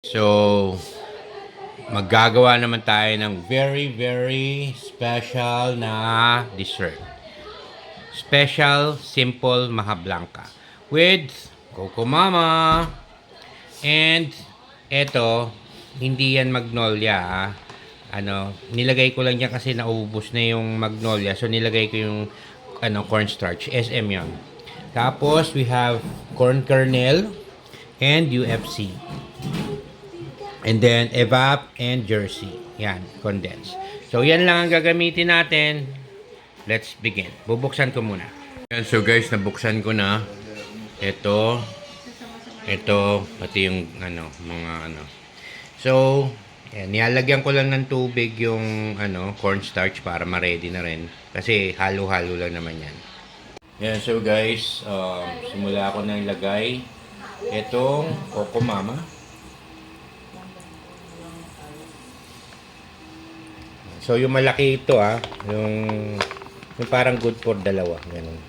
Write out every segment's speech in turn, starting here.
So, maggagawa naman tayo ng very special na dessert. Special, simple, maha blanca. With Coco Mama. And, eto, hindi yan magnolia ha. Nilagay ko lang yan kasi naubos na yung magnolia. So, nilagay ko yung cornstarch. SM yon. Tapos, we have corn kernel and UFC. And then, evap and jersey. Yan, condensed. So, yan lang ang gagamitin natin. Let's begin. Bubuksan ko muna. Yan, so guys, nabuksan ko na. Ito, pati yung mga. So, yan, nilalagyan ko lang ng tubig yung cornstarch para ma-ready na rin. Kasi halo-halo lang naman yan. Yan, so guys, simula ako na ilagay itong Coco Mama. So, yung malaki ito yung parang good for dalawa. Ganun.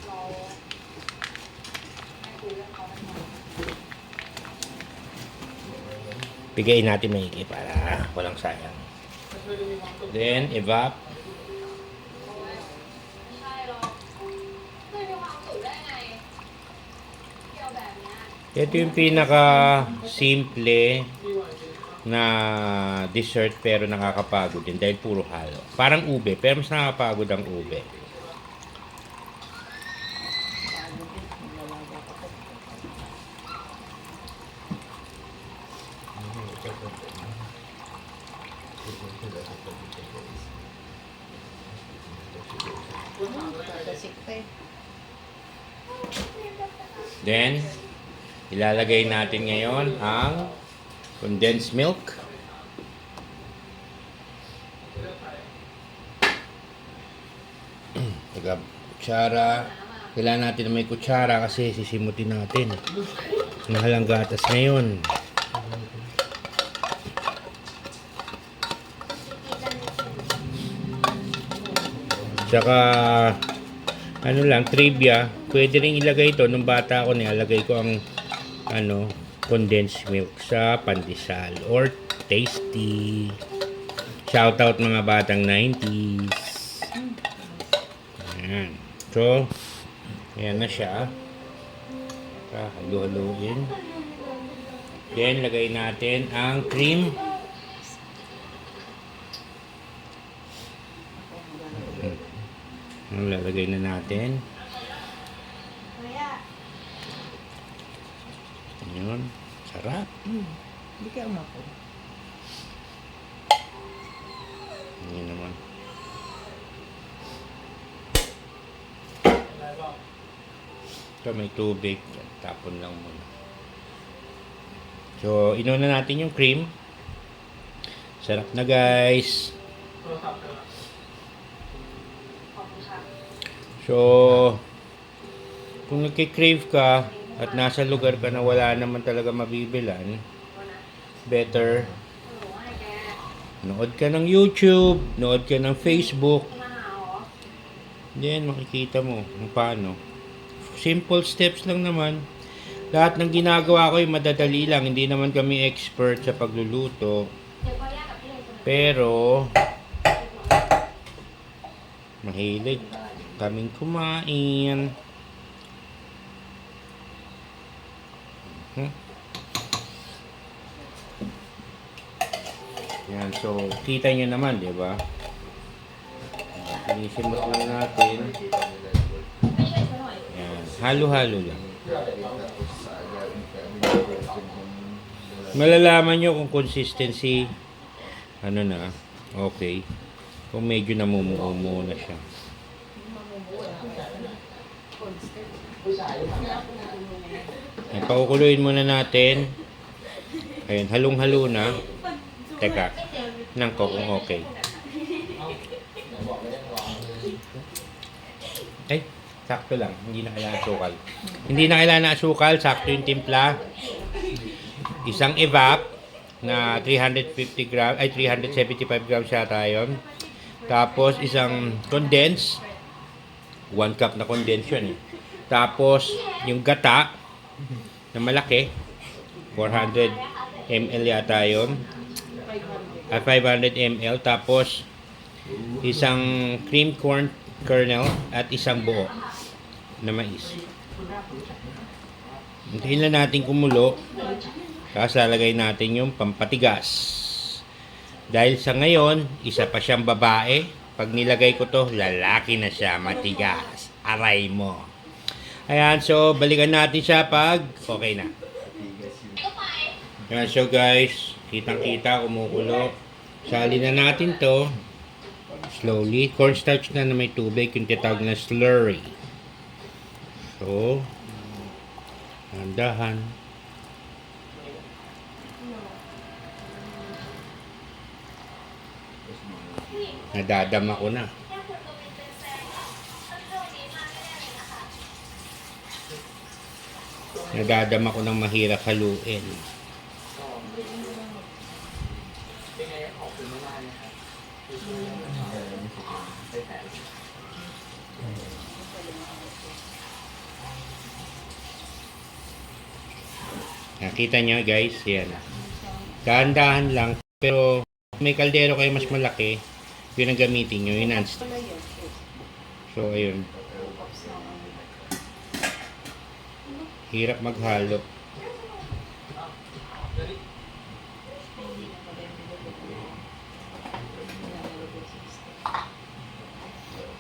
Pigayin natin maigi para walang sayang. Then, evap. Ito yung pinaka simple na dessert pero nakakapagod din dahil puro halo. Parang ube, pero mas nakakapagod ang ube. Then, ilalagay natin ngayon ang condensed milk. Taga kutsara. Kailangan natin na may kutsara kasi sisimutin natin. Mahal ang gatas ngayon. Tsaka trivia, pwede rin ilagay ito. Nung bata ako, nilalagay ko ang condensed milk sa pandesal or tasty. Shoutout mga batang 90s. Ayan. So, ayan na siya. Halu-haluin. Then, lagay natin ang cream. Lalagay na natin. Ayan. Sarap. Hindi ka umapon. Hindi naman. So, may tubig. Tapon lang muna. So, inuna natin yung cream. Sarap na guys. So, kung nagki-crave ka at nasa lugar ka na wala naman talaga mabibilan, better nood ka ng YouTube, nood ka ng Facebook. Then, makikita mo kung paano. Simple steps lang naman. Lahat ng ginagawa ko ay madadali lang. Hindi naman kami expert sa pagluluto. Pero, mahilig kaming kumain. Yan, so kita nyo naman, di ba? Pinisimot lang natin. Yan, halo-halo lang. Malalaman nyo kung consistency okay. Kung medyo namumuo na siya. Yan, pakukuluin muna natin. Ayun, halong-halo na. Teka, nangko kung okay. Ay, sakto lang. Hindi na kailangan asukal. Hindi na kailangan asukal. Sakto yung timpla. Isang evap na 375 grams yata yun. Tapos, isang condense. 1 cup na condense yun eh. Tapos, yung gata na malaki, 400 ml yata yun. 500 ml. Tapos, isang cream corn kernel at isang buo na mais. Hintayin lang natin kumulo. Tapos lalagay natin yung pampatigas. Dahil sa ngayon, isa pa siyang babae. Pag nilagay ko to, lalaki na siya, matigas. Aray mo. Ayan, so balikan natin siya pag okay na. Ayan, so guys, kitang-kita, kumukulo. Sali na natin to. Slowly. Cornstarch na may tubig, yung tinatawag na slurry. So, dahan. Nadadama ko na. Nadadama ko ng mahirap haluin. Nakita nyo guys, yan. Dahan-dahan lang, pero may kaldero kayo mas malaki, yun ang gamitin nyo, yun. So, ayun. Hirap maghalo.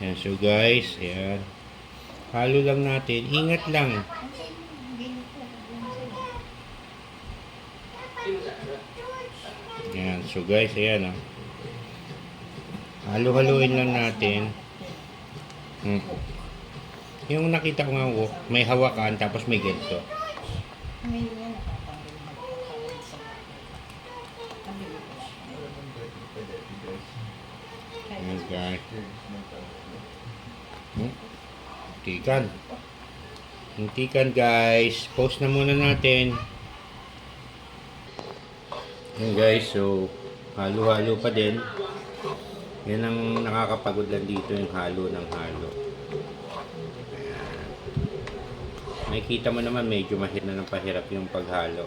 Yan, so guys, ayan. Halo lang natin. Ingat lang. Yan, so guys, ayan, oh. Halo-haluin lang natin. Yung nakita ko nga, may hawakan, tapos may ganito. Ayan, guys. Hintikan. Hintikan, guys. Post na muna natin. Ayan, guys, so halo-halo pa din. Yan ang nakakapagod lang dito, yung halo ng halo. Ayan. Makikita mo naman medyo mahirap na ng pahirap yung paghalo.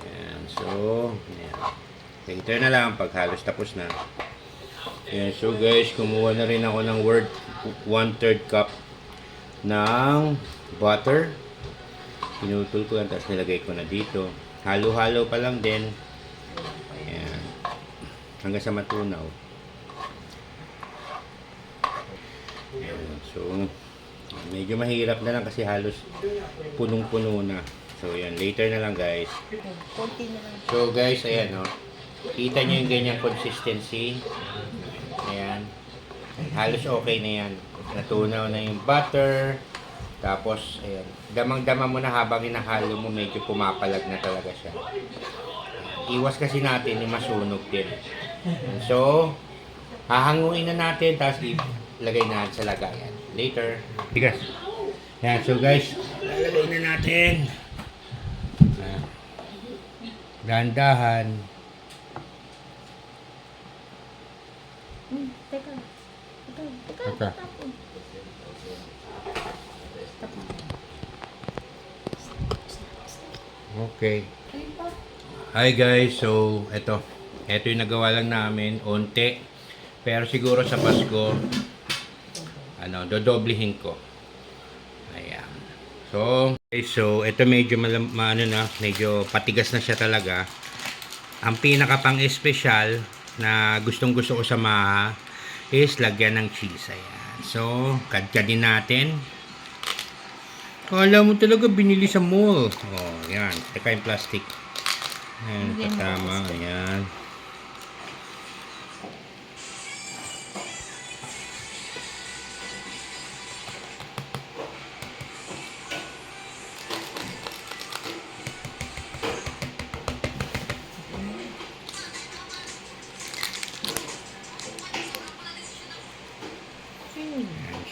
Ayan, so ayan. Okay, ito na lang, paghalos tapos na. Ayan, so guys, kumuha na rin ako ng 1/3 cup ng butter. Pinutol ko lang, tapos nilagay ko na dito. Halo-halo pa lang din. Ayan. Hanggang sa matunaw. Ayan. So, medyo mahirap na lang kasi halos punong-puno na. So, ayan. Later na lang, guys. So, guys, ayan, oh. Kita nyo yung ganyang consistency. Ayan. Halos okay na yan. Natunaw na yung butter. Tapos, ayan. Damang-dama mo na habang hinahalo mo, medyo pumapalag na talaga siya. Iwas kasi natin yung masunog din. So, hahanguin na natin, tapos ilagay natin sa lagayan. Later. Bigas. Yan, so guys, lalagay na natin. Dahan-dahan. Teka. Okay. Hi guys, so ito yung nagawa lang namin, onte. Pero siguro sa Pasko, dodoblihin ko. Ayan. So, okay, so ito medyo medyo patigas na siya talaga. Ang pinaka pang-espesyal na gustong-gusto ko sa maha is lagyan ng cheese. Ayan. So, kadkadin natin. Kala mo talaga binili sa mall. Oh, yan. Teka yung plastic. Ayan, katama. Ayan.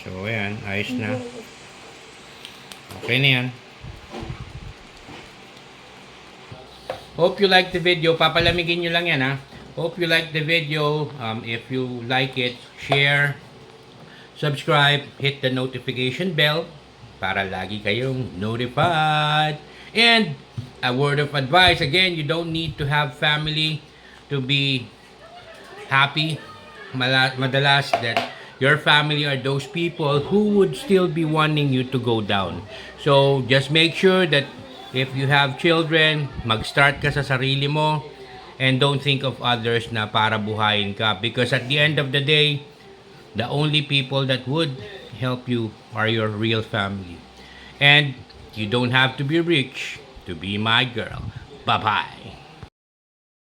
So, ayan. Ayos na. Okay na yan. Hope you like the video. Papalamigin nyo lang yan, ha. Hope you like the video. If you like it, share, subscribe, hit the notification bell para lagi kayong notified. And a word of advice. Again, you don't need to have family to be happy. Madalas that your family are those people who would still be wanting you to go down. So, just make sure that if you have children, mag-start ka sa sarili mo and don't think of others na para buhayin ka, because at the end of the day, the only people that would help you are your real family. And you don't have to be rich to be my girl. Bye-bye.